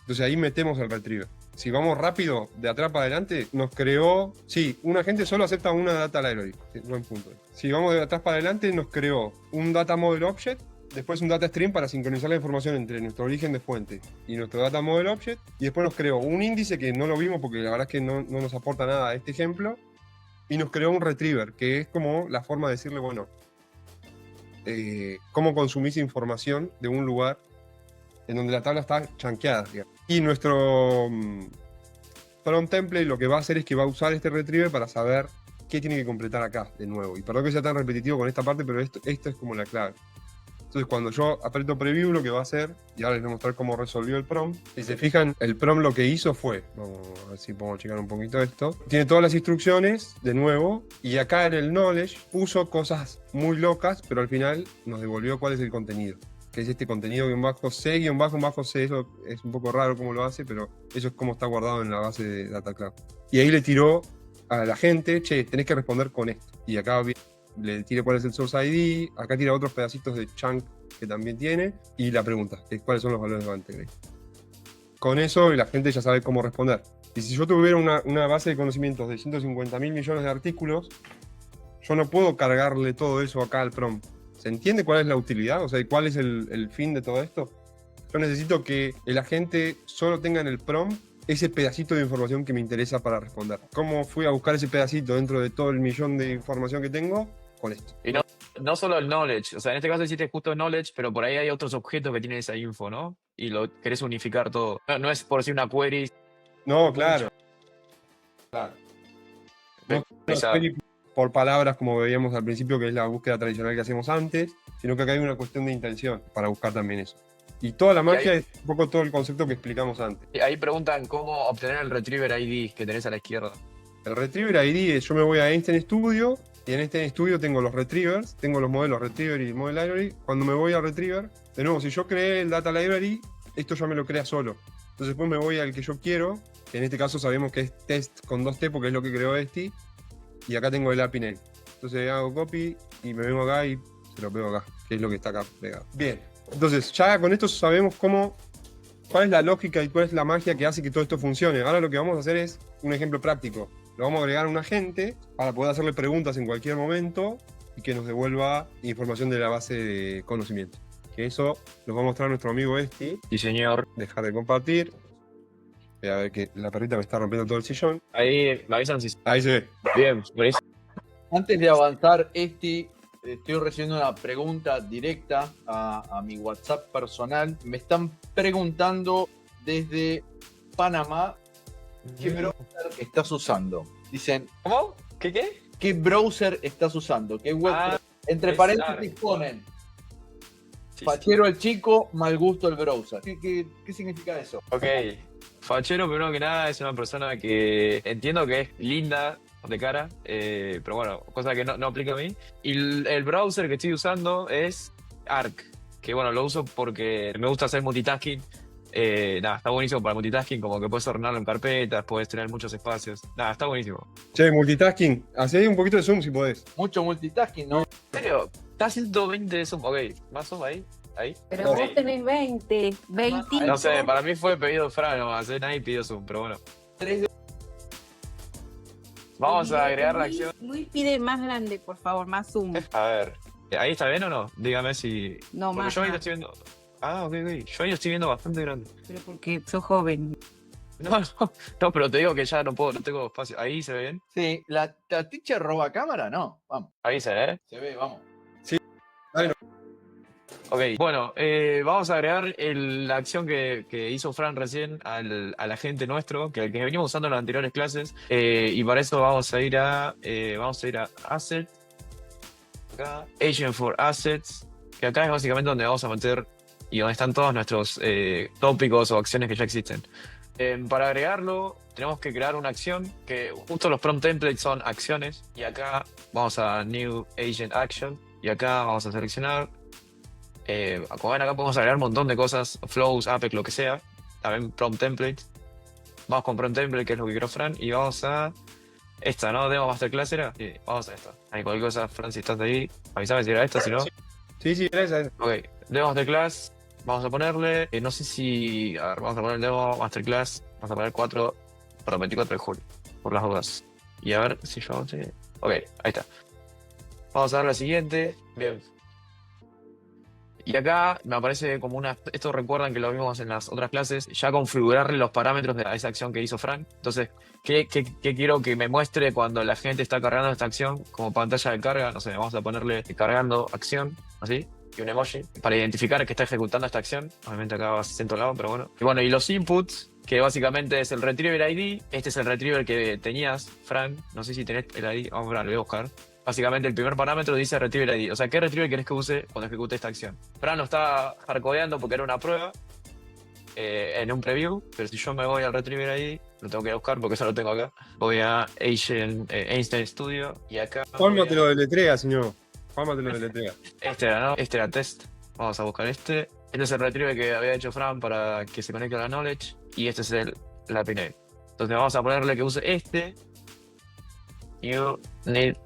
Entonces ahí metemos el retriever. Si vamos rápido, de atrás para adelante, nos creó... Sí, un agente solo acepta una data library. Sí, buen punto. Si vamos de atrás para adelante, nos creó un data model object, después un data stream para sincronizar la información entre nuestro origen de fuente y nuestro data model object, y después nos creó un índice que no lo vimos porque la verdad es que no nos aporta nada a este ejemplo, y nos creó un retriever, que es como la forma de decirle, bueno, cómo consumís información de un lugar en donde la tabla está chunkeada, digamos. Y nuestro prompt template lo que va a hacer es que va a usar este retriever para saber qué tiene que completar acá de nuevo. Y perdón que sea tan repetitivo con esta parte, pero esto es como la clave. Entonces cuando yo aprieto preview, lo que va a hacer, y ahora les voy a mostrar cómo resolvió el prompt. Si se fijan, el prompt lo que hizo fue, vamos a ver si podemos checar un poquito esto, tiene todas las instrucciones de nuevo, y acá en el knowledge puso cosas muy locas, pero al final nos devolvió cuál es el contenido, que es este contenido C, C, eso es un poco raro cómo lo hace, pero eso es como está guardado en la base de Data Cloud. Y ahí le tiró a la gente, che, tenés que responder con esto. Y acá le tira cuál es el source ID, acá tira otros pedacitos de chunk que también tiene, y la pregunta, que es cuáles son los valores de Valtteri. Con eso la gente ya sabe cómo responder. Y si yo tuviera una base de conocimientos de 150.000 millones de artículos, yo no puedo cargarle todo eso acá al prompt. ¿Se entiende cuál es la utilidad? O sea, ¿cuál es el fin de todo esto? Yo necesito que el agente solo tenga en el prompt ese pedacito de información que me interesa para responder. ¿Cómo fui a buscar ese pedacito dentro de todo el millón de información que tengo? Con esto. Y no solo el knowledge, o sea, en este caso hiciste justo knowledge, pero por ahí hay otros objetos que tienen esa info, ¿no? Y lo querés unificar todo. No es por decir una query. No, claro. Claro. No es una query por palabras como veíamos al principio, que es la búsqueda tradicional que hacíamos antes, sino que acá hay una cuestión de intención para buscar también eso. Y toda la magia es un poco todo el concepto que explicamos antes. Y ahí preguntan cómo obtener el retriever ID que tenés a la izquierda. El retriever ID es, yo me voy a Einstein Studio, y en Einstein Studio tengo los retrievers, tengo los modelos retriever y model library. Cuando me voy a retriever, de nuevo, si yo creé el data library, esto ya me lo crea solo. Entonces después me voy al que yo quiero, que en este caso sabemos que es test con 2T porque es lo que creó Esti, y acá tengo el API name. Entonces hago copy y me vengo acá y se lo pego acá, que es lo que está acá pegado. Bien, entonces ya con esto sabemos cuál es la lógica y cuál es la magia que hace que todo esto funcione. Ahora lo que vamos a hacer es un ejemplo práctico. Lo vamos a agregar a un agente para poder hacerle preguntas en cualquier momento y que nos devuelva información de la base de conocimiento. Que eso nos va a mostrar nuestro amigo Esti. Sí, señor. Dejar de compartir. Voy a ver que la perrita me está rompiendo todo el sillón. Ahí me avisan si... Ahí se ve. Bien, buenísimo. Antes de avanzar, estoy recibiendo una pregunta directa a mi WhatsApp personal. Me están preguntando desde Panamá qué browser estás usando. Dicen, ¿Cómo? ¿Qué? ¿qué browser estás usando? ¿Qué web? Entre es paréntesis Arc. ponen, Sí, fachero el chico, mal gusto el browser. ¿Qué significa eso? Ok. Fachero, primero que nada, es una persona que entiendo que es linda de cara, pero bueno, cosa que no aplica a mí. Y el browser que estoy usando es Arc. que bueno, lo uso porque me gusta hacer multitasking. Nada, está buenísimo para multitasking, como que puedes ordenarlo en carpetas, puedes tener muchos espacios. Nada, está buenísimo. Che, multitasking. Hacé un poquito de zoom si podés. Mucho multitasking, ¿no? ¿En serio? ¿Está 120 de zoom? Ok, más zoom ahí. Ahí. Pero Ahí. vos tenés 20, 20. No sé, para mí fue pedido Fran nomás, nadie pidió zoom, pero bueno. Vamos a agregar la acción. Muy pide más grande, por favor, más zoom. A ver, ¿ahí está bien o no? Dígame si... No, Porque más. yo ahí lo más. estoy viendo... Ah, ok. Yo ahí lo estoy viendo bastante grande. Pero porque sos joven. No, pero te digo que ya no puedo, no tengo espacio. Ahí se ve bien. Sí, ¿la teacher roba cámara? No, vamos. Ahí se ve, ¿eh? Se ve, vamos. Ok, bueno, vamos a agregar la acción que hizo Fran recién al agente nuestro, que venimos usando en las anteriores clases. Y para eso vamos a ir a Asset, acá, Agent for Assets, que acá es básicamente donde vamos a meter y donde están todos nuestros tópicos o acciones que ya existen. Para agregarlo, tenemos que crear una acción, que justo los prompt templates son acciones, y acá vamos a New Agent Action, y acá vamos a seleccionar. Como ven acá podemos agregar un montón de cosas, flows, Apex, lo que sea. También prompt template. Vamos con prompt template, que es lo que quiero Fran, y vamos a esta, ¿no? Demo Masterclass era. Sí, vamos a esta. Hay cualquier cosa, Fran, si estás ahí, avísame si era esta, si no. Sí, gracias. Ok, Demo Masterclass, vamos a ponerle, no sé si, a ver, vamos a poner el Demo Masterclass, vamos a poner 24 de julio, por las dudas. Y a ver si yo, sí. Ok, ahí está. Vamos a dar la siguiente, bien. Y acá me aparece como esto recuerdan que lo vimos en las otras clases, ya configurarle los parámetros de esa acción que hizo Frank. Entonces, ¿qué quiero que me muestre cuando la gente está cargando esta acción como pantalla de carga? No sé, vamos a ponerle cargando acción, así, y un emoji, para identificar que está ejecutando esta acción. Obviamente acá va a ser lado, pero bueno. Y bueno, y los inputs, que básicamente es el retriever ID. Este es el retriever que tenías, Frank. No sé si tenés el ID, vamos a ver, lo voy a buscar. Básicamente el primer parámetro dice retriever ID. O sea, ¿qué retriever querés que use cuando ejecute esta acción? Fran lo está hardcodeando porque era una prueba en un preview. Pero si yo me voy al retriever ID, lo tengo que ir a buscar porque eso lo tengo acá. Voy a Einstein Studio y acá... Juanma te lo deletrea, señor. Juanma te lo deletrea. Este era, ¿no? Este era test. Vamos a buscar este. Este es el retriever que había hecho Fran para que se conecte a la knowledge. Y este es el API name. Entonces vamos a ponerle que use este. You need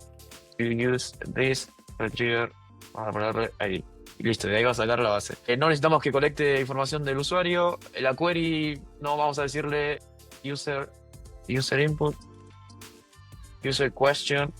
to use this retriever. Vamos a ponerle ahí. Y listo, de ahí va a sacar la base. No necesitamos que colecte información del usuario. La query no vamos a decirle user input, user question.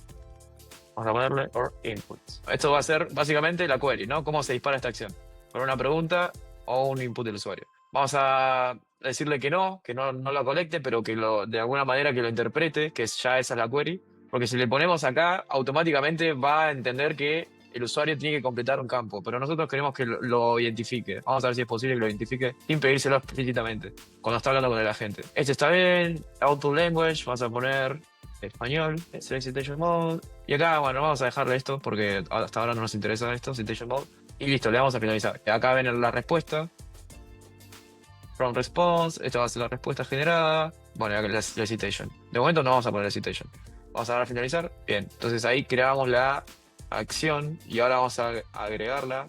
Vamos a ponerle or input. Esto va a ser básicamente la query, ¿no? ¿Cómo se dispara esta acción? Con una pregunta o un input del usuario. Vamos a decirle que no lo colecte, pero que de alguna manera que lo interprete, que ya esa es la query. Porque si le ponemos acá, automáticamente va a entender que el usuario tiene que completar un campo, pero nosotros queremos que lo identifique. Vamos a ver si es posible que lo identifique sin pedírselo explícitamente cuando está hablando con el agente. Este está bien, Output Language, vamos a poner español, Select Citation Mode. Y acá, bueno, vamos a dejarle esto porque hasta ahora no nos interesa esto, Citation Mode. Y listo, le vamos a finalizar. Acá ven la respuesta. From Response, esta va a ser la respuesta generada. Bueno, acá la citation. De momento no vamos a poner la citation. Vamos a dar a finalizar. Bien, entonces ahí creamos la acción y ahora vamos a agregarla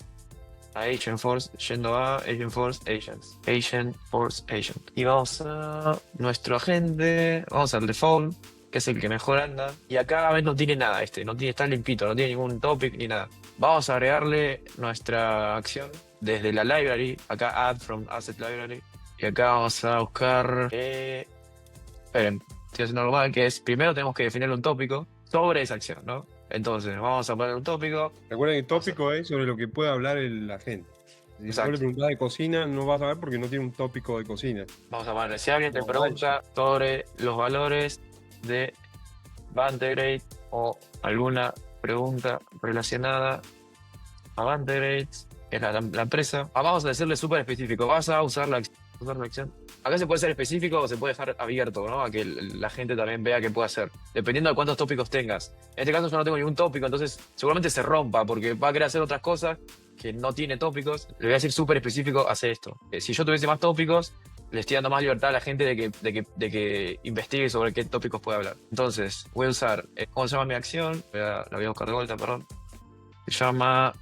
a Agent Force, yendo a Agent Force Agents. Agent Force Agent. Y vamos a nuestro agente, vamos al default, que es el que mejor anda. Y acá ves no tiene nada está limpito, no tiene ningún topic ni nada. Vamos a agregarle nuestra acción desde la library, acá add from asset library. Y acá vamos a buscar... esperen, estoy haciendo algo mal, que es primero tenemos que definir un tópico sobre esa acción, ¿no? Entonces, vamos a poner un tópico. Recuerden que el tópico es sobre lo que puede hablar el agente. Si vos le preguntás de cocina, no vas a ver porque no tiene un tópico de cocina. Vamos a poner, si alguien te pregunta sobre los valores de Vantegrade o alguna pregunta relacionada a Vantegrade, que es la empresa, vamos a decirle súper específico, vas a usar la acción. Acá se puede ser específico o se puede dejar abierto, ¿no? A que la gente también vea qué puede hacer, dependiendo de cuántos tópicos tengas. En este caso yo no tengo ningún tópico, entonces seguramente se rompa porque va a querer hacer otras cosas que no tiene tópicos. Le voy a decir súper específico, hace esto. Si yo tuviese más tópicos, le estoy dando más libertad a la gente de que investigue sobre qué tópicos puede hablar. Entonces, voy a usar, ¿cómo se llama mi acción? La voy a buscar de vuelta, perdón. Se llama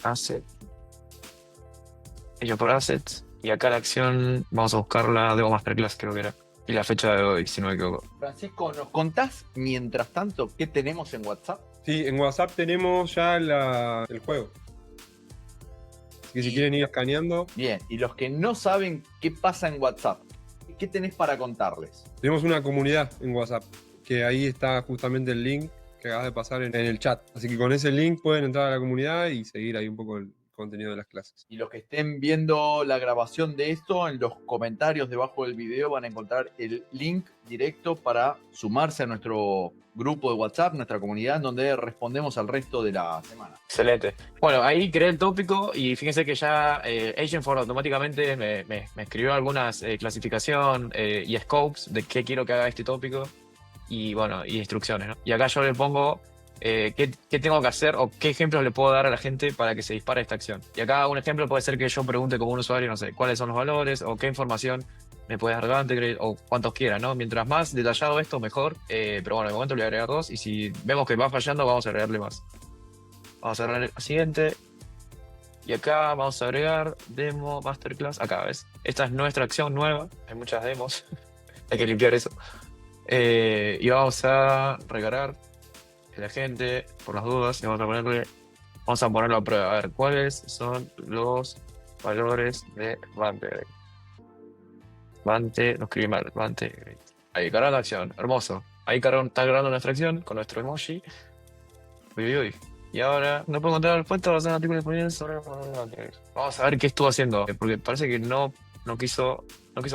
Asset Agent for Assets. Y acá la acción, vamos a buscar la Demo Masterclass, creo que era. Y la fecha de hoy, si no me equivoco. Francisco, ¿nos contás mientras tanto qué tenemos en WhatsApp? Sí, en WhatsApp tenemos ya el juego. Así que si quieren ir escaneando, Bien, y los que no saben qué pasa en WhatsApp, ¿qué tenés para contarles? tenemos una comunidad en WhatsApp, que ahí está justamente el link que acabas de pasar en el chat. Así que con ese link pueden entrar a la comunidad y seguir ahí un poco el contenido de las clases. Y los que estén viendo la grabación de esto, en los comentarios debajo del video van a encontrar el link directo para sumarse a nuestro grupo de WhatsApp, nuestra comunidad, en donde respondemos al resto de la semana. Excelente. Bueno, ahí creé el tópico y fíjense que ya Agentforce automáticamente me escribió algunas clasificación y scopes de qué quiero que haga este tópico y bueno, y instrucciones, ¿no? Y acá yo le pongo qué tengo que hacer o qué ejemplos le puedo dar a la gente para que se dispare esta acción. Y acá un ejemplo puede ser que yo pregunte como un usuario, no sé, cuáles son los valores o qué información me puede dar Vantegrade o cuantos quiera, ¿no? Mientras más detallado esto, mejor. Pero bueno, de momento le voy a agregar 2 y si vemos que va fallando, vamos a agregarle más. Vamos a agregar el siguiente. Y acá vamos a agregar Demo Masterclass. Acá, ¿ves? Esta es nuestra acción nueva. Hay muchas demos. Hay que limpiar eso. Y vamos a recargar el agente por las dudas. Y vamos a ponerlo a prueba. A ver, ¿cuáles son los valores de Vantegrade? Lo escribí mal. Vantegrade. Ahí, cargando la acción. Hermoso. Ahí está cargando nuestra acción con nuestro emoji. Uy. Y ahora no puedo encontrar la respuesta, va a ser un artículo disponible sobre. Vamos a ver qué estuvo haciendo, porque parece que no quiso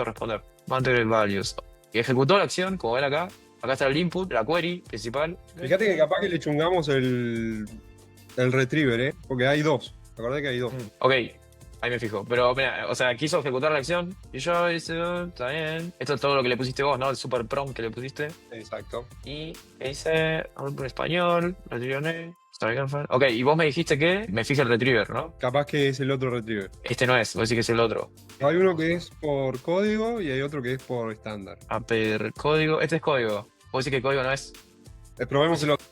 responder. Vantegrade Values. Y ejecutó la acción, como ven acá. Acá está el input, la query principal. Fíjate que capaz que le chungamos el retriever, porque hay dos. Acordate que hay dos. Ok, ahí me fijo. Pero mira, o sea, quiso ejecutar la acción. Y yo hice, está bien. Esto es todo lo que le pusiste vos, ¿no? El super prompt que le pusiste. Exacto. Y hice en español, retriever. Ok, y vos me dijiste que me fije el retriever, ¿no? Capaz que es el otro retriever. Este no es, vos decís que es el otro. Hay uno que es por código y hay otro que es por estándar. Upper código. Este es código. Vos decís que código no es Probemos el otro.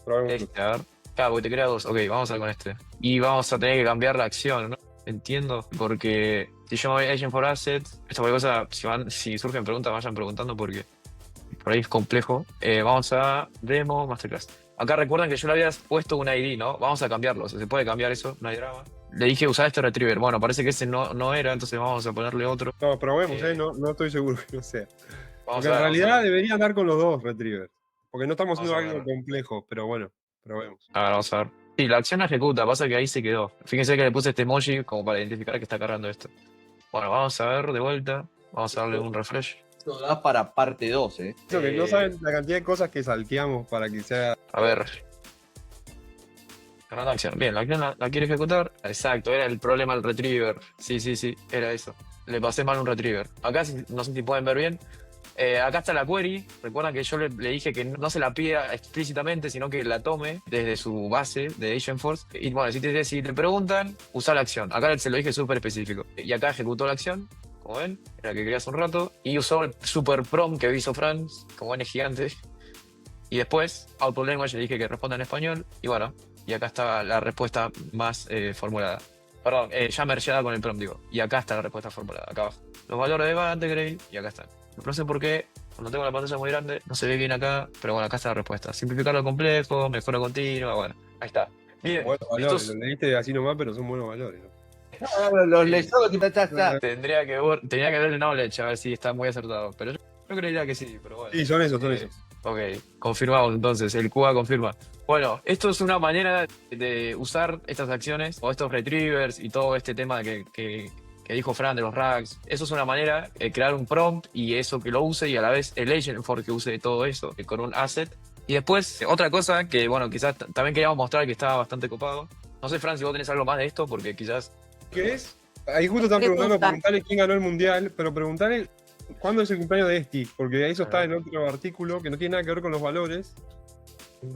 Probemos el otro. este, a ver. Claro, porque te crea dos. Ok, vamos a ver con este. Y vamos a tener que cambiar la acción, ¿no? Entiendo. Porque si yo me voy a Agent for Assets, esta cosa, si surgen preguntas, vayan preguntando porque por ahí es complejo. Vamos a Demo Masterclass. Acá recuerden que yo le había puesto un ID, ¿no? Vamos a cambiarlo. O sea, se puede cambiar eso, no hay drama. Le dije usar este retriever. Bueno, parece que ese no era, entonces vamos a ponerle otro. No, probemos, no estoy seguro que no sea. Vamos Porque a en ver, realidad debería andar con los dos retrievers. Porque no estamos Vamos haciendo a algo ver. complejo, pero bueno, probemos. A ver, vamos a ver. Sí, la acción la ejecuta, pasa que ahí se quedó. Fíjense que le puse este emoji como para identificar que está cargando esto. Bueno, vamos a ver de vuelta. Vamos a darle un refresh. Esto da para parte 2, ¿eh? Eso que no saben la cantidad de cosas que salteamos para que sea. A ver. Cargando acción. Bien, la acción la quiere ejecutar. Exacto, era el problema del retriever. Sí, era eso. Le pasé mal un retriever. Acá, no sé si pueden ver bien. Acá está la query. Recuerdan que yo le dije que no se la pida explícitamente, sino que la tome desde su base de Agentforce. Y bueno, si te preguntan, usa la acción. Acá se lo dije súper específico. Y acá ejecutó la acción, como ven, era la que quería hace un rato. Y usó el super prompt que hizo Franz, como ven es gigante. Y después, Output Language le dije que responda en español. Y bueno, y acá está la respuesta más formulada. Perdón, ya mergeada con el prompt, digo. Y acá está la respuesta formulada, acá abajo. Los valores de Vantegrade, y acá están. No sé por qué, cuando tengo la pantalla muy grande, no se ve bien acá, pero bueno, acá está la respuesta. Simplificar lo complejo, mejora continua, bueno, ahí está. Bien, Buenos valores, estos- lo leíste así nomás, pero son buenos valores, ¿no? Los leyó, ya está. tenía que ver el knowledge, a ver si está muy acertado, pero yo creería que sí, pero bueno. Sí, son esos, son Eh, esos. Ok, confirmamos entonces, el QA confirma. Bueno, esto es una manera de usar estas acciones o estos retrievers y todo este tema que dijo Fran de los racks. Eso es una manera de crear un prompt y eso que lo use y a la vez el Agentforce que use todo eso con un asset. Y después, otra cosa que, bueno, quizás también queríamos mostrar que estaba bastante copado. No sé, Fran, si vos tenés algo más de esto, porque quizás... ¿Qué es? Ahí justo están preguntando, preguntarle quién ganó el mundial, pero preguntarle cuándo es el cumpleaños de Esti, porque eso está en otro artículo que no tiene nada que ver con los valores.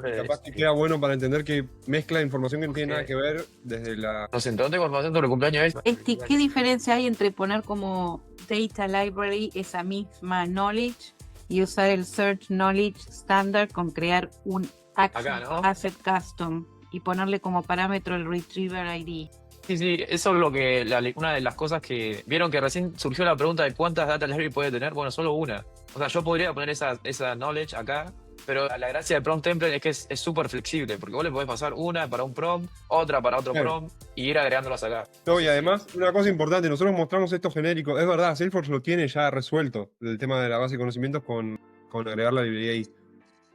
Capaz que queda bueno para entender que mezcla información que no tiene nada que ver desde la. No sé, entonces tengo información sobre el cumpleaños de ¿Qué diferencia hay entre poner como data library esa misma knowledge y usar el search knowledge standard con crear un Acá, ¿no? asset custom y ponerle como parámetro el retriever ID? Sí, sí, eso es lo que una de las cosas que vieron que recién surgió la pregunta de cuántas data library puede tener. Bueno, solo una. O sea, yo podría poner esa knowledge acá, pero la gracia del prompt template es que es súper flexible, porque vos le podés pasar una para un prompt, otra para otro Claro. prompt y ir agregándolas acá. No, y además, una cosa importante, nosotros mostramos esto genérico. Es verdad, Salesforce lo tiene ya resuelto, el tema de la base de conocimientos con agregar la librería ahí.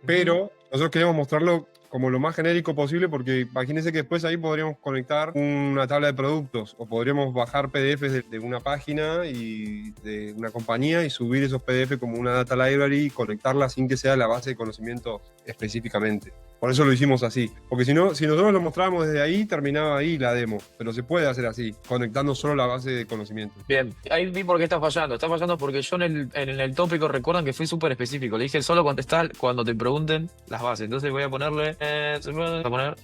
Pero nosotros queremos mostrarlo como lo más genérico posible porque imagínense que después ahí podríamos conectar una tabla de productos o podríamos bajar PDFs de una página y de una compañía y subir esos PDF como una data library y conectarla sin que sea la base de conocimiento específicamente. Por eso lo hicimos así. Porque si no, si nosotros lo mostrábamos desde ahí, terminaba ahí la demo. Pero se puede hacer así, conectando solo la base de conocimiento. Bien, ahí vi por qué está fallando. Está fallando porque yo en el tópico recuerdan que fui súper específico. Le dije solo contestar cuando te pregunten las bases. Entonces voy a ponerle. Voy a poner.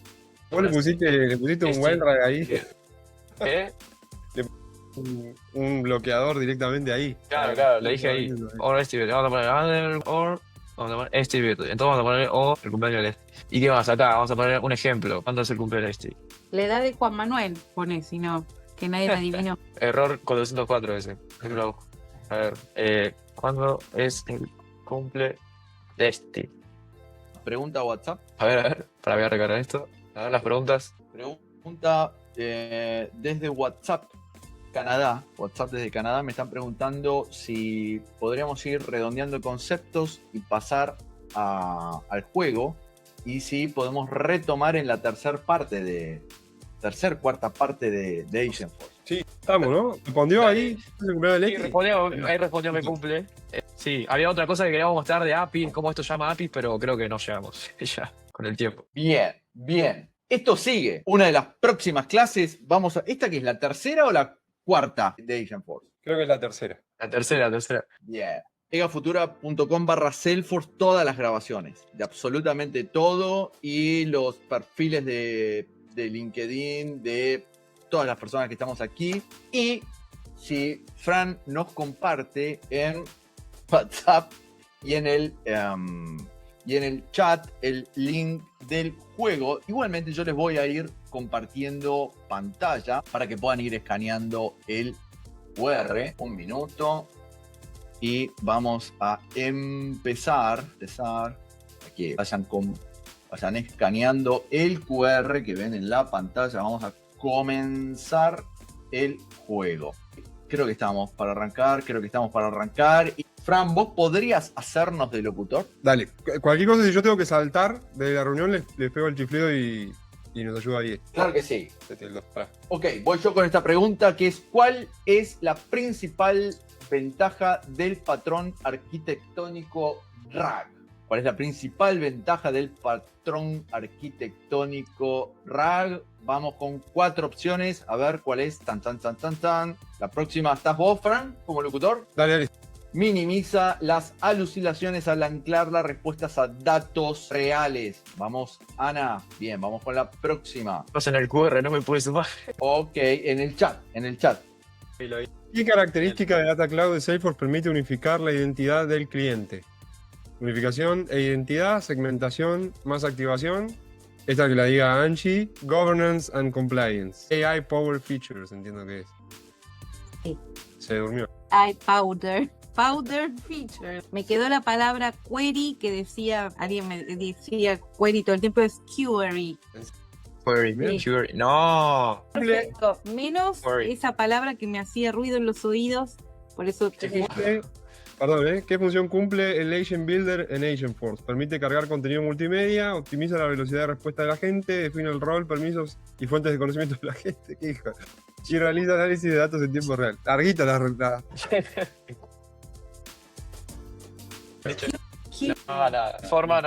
Vos le pusiste un Este. WildRag ahí, ¿Qué? un bloqueador directamente ahí. Claro, le dije ahí. Or estimate. Vamos a poner under, or. Vamos a poner estimate. Entonces vamos a poner o el cumpleaños del este. ¿Y qué más? Acá vamos a poner un ejemplo. ¿Cuándo es el cumpleaños del este? La edad de Juan Manuel, pone, si no, que nadie la adivinó. Error 404 ese. A ver, ¿cuándo es el cumple de este? Pregunta WhatsApp. A ver, para voy a recargar esto. A ver las preguntas. Pregunta desde WhatsApp, Canadá. WhatsApp desde Canadá me están preguntando si podríamos ir redondeando conceptos y pasar al juego y si podemos retomar en la cuarta parte de Agent Force. Sí, estamos, ¿no? Respondió ahí. el cumpleaños del Sí, Leti. ahí respondió mi cumple. Sí, había otra cosa que queríamos mostrar de API, cómo esto llama API, pero creo que no llegamos ya con el tiempo. Bien, bien. Esto sigue. Una de las próximas clases, vamos a... ¿Esta que es la tercera o la cuarta de Agent Force? Creo que es la tercera. La tercera. Bien. egafutura.com/Salesforce, todas las grabaciones, de absolutamente todo, y los perfiles de LinkedIn de todas las personas que estamos aquí. Y si Fran nos comparte en WhatsApp y en el chat el link del juego, igualmente yo les voy a ir compartiendo pantalla para que puedan ir escaneando el QR. Un minuto. Y vamos a empezar aquí, vayan escaneando el QR que ven en la pantalla. Vamos a comenzar el juego. Creo que estamos para arrancar. Y Fran, ¿vos podrías hacernos de locutor? Dale, cualquier cosa, si yo tengo que saltar de la reunión, les pego el chiflido y nos ayuda ahí. Claro que sí. Pará. Ok, voy yo con esta pregunta que es: ¿cuál es la principal ventaja del patrón arquitectónico RAG? ¿Cuál es la principal ventaja del patrón arquitectónico RAG? Vamos con 4 opciones, a ver cuál es. Tan. La próxima, ¿estás vos, Fran, como locutor? Dale. Minimiza las alucinaciones al anclar las respuestas a datos reales. Vamos, Ana. Bien, vamos con la próxima. Estás en el QR, no me pude sumar. Ok, en el chat. ¿Qué característica de Data Cloud de Salesforce permite unificar la identidad del cliente? Unificación e identidad, segmentación más activación. Esta que la diga Angie. Governance and compliance. AI Power Features, entiendo que es. Sí. Se durmió. Powder feature. Me quedó la palabra query que decía, alguien me decía query todo el tiempo, es query. Query. No. Perfecto. Menos Query. esa palabra que me hacía ruido en los oídos. Por eso ¿Qué función cumple el Agent Builder en Agentforce? Permite cargar contenido multimedia, optimiza la velocidad de respuesta de la gente, define el rol, permisos y fuentes de conocimiento de la gente. ¿Qué hija? Y realiza análisis de datos en tiempo real. Larguita la... No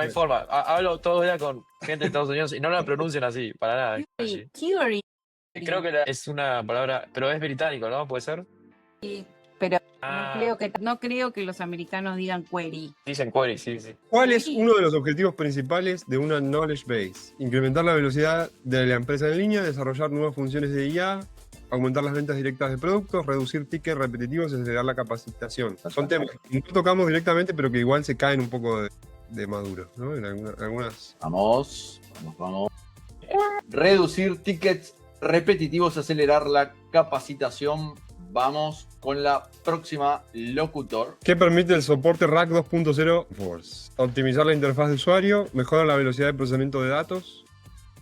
hay forma. Hablo todo el día con gente de Estados Unidos y no la pronuncian así, para nada. query. Creo que es una palabra, pero es británico, ¿no? ¿Puede ser? Sí, pero Ah, no creo que los americanos digan query. dicen query, sí. ¿Cuál es uno de los objetivos principales de una Knowledge Base? Incrementar la velocidad de la empresa en línea, desarrollar nuevas funciones de IA, aumentar las ventas directas de productos, reducir tickets repetitivos y acelerar la capacitación. Son temas que no tocamos directamente, pero que igual se caen un poco de maduro, ¿no? En algunas... Vamos. Reducir tickets repetitivos y acelerar la capacitación. Vamos con la próxima locutor. ¿Qué permite el soporte RAG 2.0 Force? Optimizar la interfaz de usuario, mejorar la velocidad de procesamiento de datos,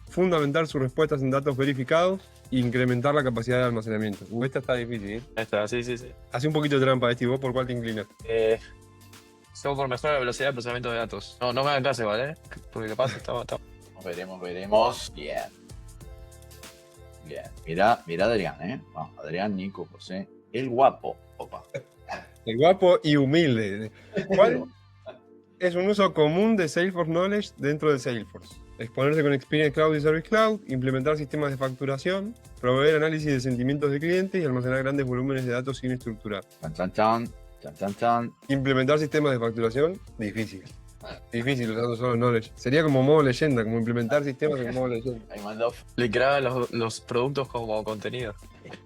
fundamentar sus respuestas en datos verificados e incrementar la capacidad de almacenamiento. Esta está difícil, ¿eh? Ahí está, sí. Hace un poquito de trampa, ¿vos por cuál te inclinas? Solo por mejorar la velocidad de procesamiento de datos. No me hagan caso, ¿vale? Porque capaz está. Veremos. Bien. Mira Adrián, ¿eh? Vamos, Adrián, Nico, José. El guapo. Opa. El guapo y humilde. ¿Cuál es un uso común de Salesforce Knowledge dentro de Salesforce? Exponerse con Experience Cloud y Service Cloud, implementar sistemas de facturación, proveer análisis de sentimientos de clientes y almacenar grandes volúmenes de datos sin estructurar. Chan. Implementar sistemas de facturación, difícil. Difícil usando solo Knowledge. Sería como modo leyenda, como implementar sistemas en modo leyenda. Ahí mandó. Le creaba los productos como contenido.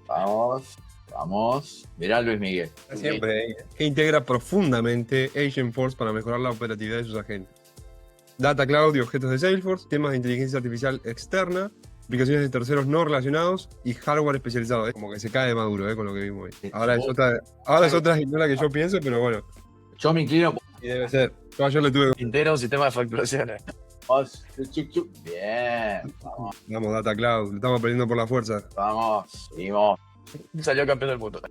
Vamos. Mirá Luis Miguel. Siempre. Que integra profundamente Agentforce para mejorar la operatividad de sus agentes. Data Cloud y objetos de Salesforce, temas de inteligencia artificial externa, aplicaciones de terceros no relacionados y hardware especializado. Como que se cae de maduro con lo que vimos hoy. Ahora es otra no la que yo pienso, pero bueno. Yo me inclino. Y debe ser. Yo ayer le tuve. Integra un sistema de facturaciones. Bien. Vamos, Data Cloud, le estamos perdiendo por la fuerza. Vamos. Seguimos. Salió campeón del mundo.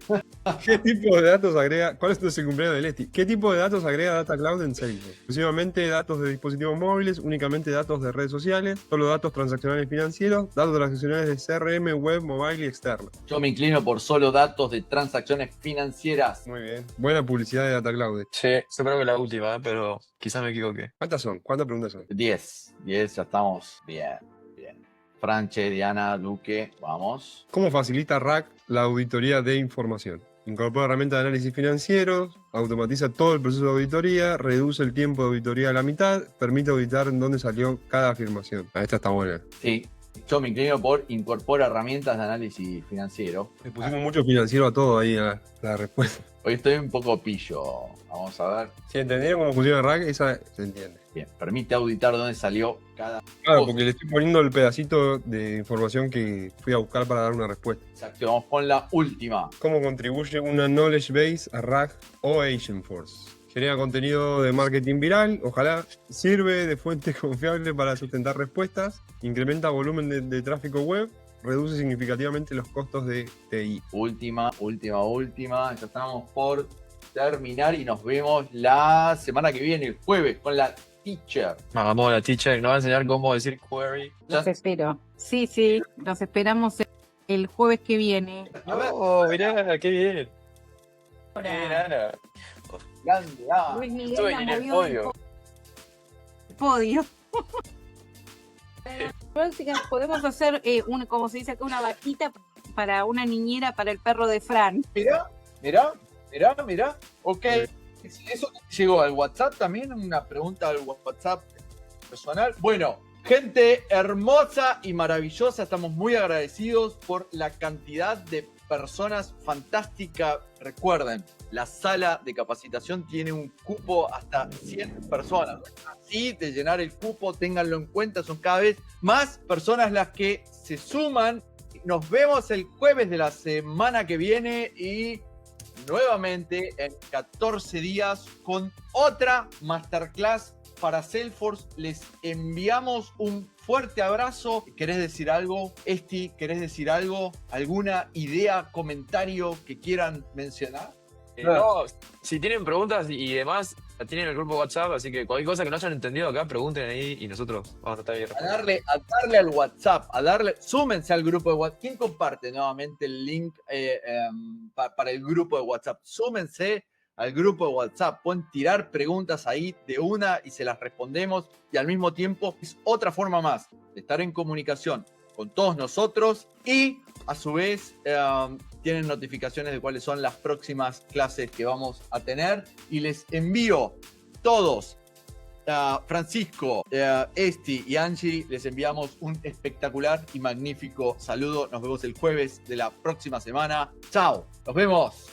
¿Qué tipo de datos agrega? ¿Cuál es el cumpleaños de Leti? ¿Qué tipo de datos agrega Data Cloud en Salesforce? Exclusivamente datos de dispositivos móviles, únicamente datos de redes sociales, solo datos transaccionales financieros, datos transaccionales de CRM, web, mobile y externo. Yo me inclino por solo datos de transacciones financieras. Muy bien. Buena publicidad de Data Cloud. Sí, yo creo que la última, pero quizás me equivoqué. ¿Cuántas son? ¿Cuántas preguntas son? 10, ya estamos. Bien. Franche, Diana, Duque, vamos. ¿Cómo facilita RAG la auditoría de información? Incorpora herramientas de análisis financieros, automatiza todo el proceso de auditoría, reduce el tiempo de auditoría a la mitad, permite auditar en dónde salió cada afirmación. Esta está buena. Sí, yo me inclino por incorpora herramientas de análisis financiero. Le pusimos mucho financiero a todo ahí a la respuesta. Hoy estoy un poco pillo. Vamos a ver. Si entendieron cómo funciona RAG, esa se entiende. Bien, permite auditar dónde salió cada... Claro, porque le estoy poniendo el pedacito de información que fui a buscar para dar una respuesta. Exacto, vamos con la última. ¿Cómo contribuye una knowledge base a RAG o Agentforce? Genera contenido de marketing viral, ojalá. Sirve de fuente confiable para sustentar respuestas. Incrementa volumen de tráfico web. Reduce significativamente los costos de TI. Última. Ya estamos por terminar y nos vemos la semana que viene, el jueves, con la teacher. Vamos, la teacher nos va a enseñar cómo decir query. Los espero. Sí, los esperamos el jueves que viene. A ver. Oh, mirá, qué bien. Hola. Mirá. Grande, Luis Miguel Estoy la en el movió del podio. podio. Podemos hacer, como se dice acá, una vaquita para una niñera para el perro de Fran. Mirá. Ok. Eso llegó al WhatsApp también, una pregunta al WhatsApp personal. Bueno, gente hermosa y maravillosa, estamos muy agradecidos por la cantidad de personas fantásticas. Recuerden, la sala de capacitación tiene un cupo hasta 100 personas. Así de llenar el cupo, ténganlo en cuenta, son cada vez más personas las que se suman. Nos vemos el jueves de la semana que viene y nuevamente en 14 días con otra masterclass para Salesforce. Les enviamos un fuerte abrazo. ¿Querés decir algo? Esti, ¿querés decir algo? ¿Alguna idea, comentario que quieran mencionar? No, si tienen preguntas y demás, la tienen en el grupo WhatsApp, así que cualquier cosa que no hayan entendido acá, pregunten ahí y nosotros vamos a tratar de responder. A darle al WhatsApp, súmense al grupo de WhatsApp. ¿Quién comparte nuevamente el link para el grupo de WhatsApp? Súmense al grupo de WhatsApp, pueden tirar preguntas ahí de una y se las respondemos, y al mismo tiempo es otra forma más de estar en comunicación con todos nosotros, y a su vez tienen notificaciones de cuáles son las próximas clases que vamos a tener, y les envío todos, Francisco, Esti y Angie, les enviamos un espectacular y magnífico saludo. Nos vemos el jueves de la próxima semana. Chao, nos vemos.